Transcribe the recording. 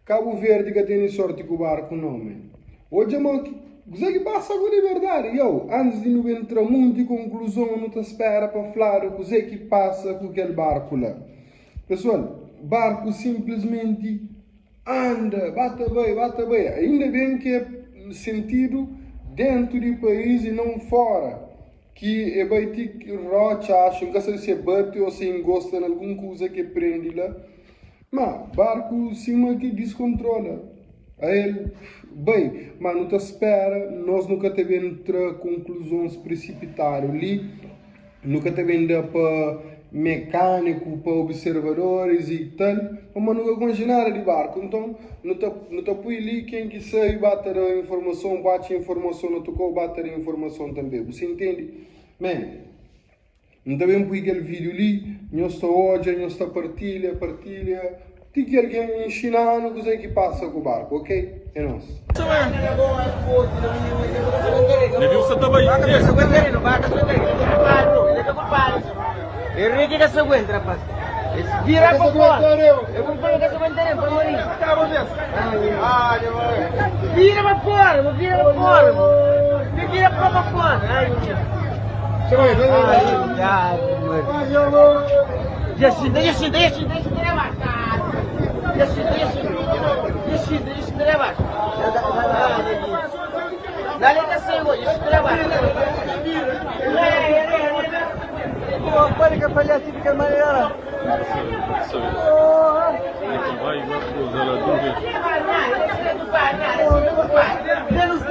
Cabo Verde que tem sorte com o barco não, man. Hoje, mano, o que passa com a liberdade? Eu, antes de não entrar muito em conclusão, não te espera para falar o que passa com aquele barco lá. Pessoal, barco simplesmente anda, bate bem. Ainda bem que é sentido dentro do país e não fora. Que é vai ter rocha, acham que se bate ou se encosta em alguma coisa que prende lá. Mas barco cima que descontrola. Aí, bem, mas não te espera, nós nunca tivemos entrar conclusões precipitadas ali, nunca tivemos dar para mecânico, para observadores e tal, mas nunca conheci nada de barco, então não te põe ali quem que sai bater a informação, bate a informação, não tocou bater a informação também, você entende? Man, não também põe aquele vídeo ali, nós está hoje, nós está partilha, tem que alguém ensinando o que passa com o barco, ok? É nosso. Enrique que se encuentra, rapaz. Vira para fora. Eu comprei que se encuentra para morir. Vira para fora, vira para fora. Vira para fora. Ai, meu Deus. Deixa levar. Dale que se voy, deixa levar. Pode que falhar de que maneira. Vai igual cruzar a dúvida. Menos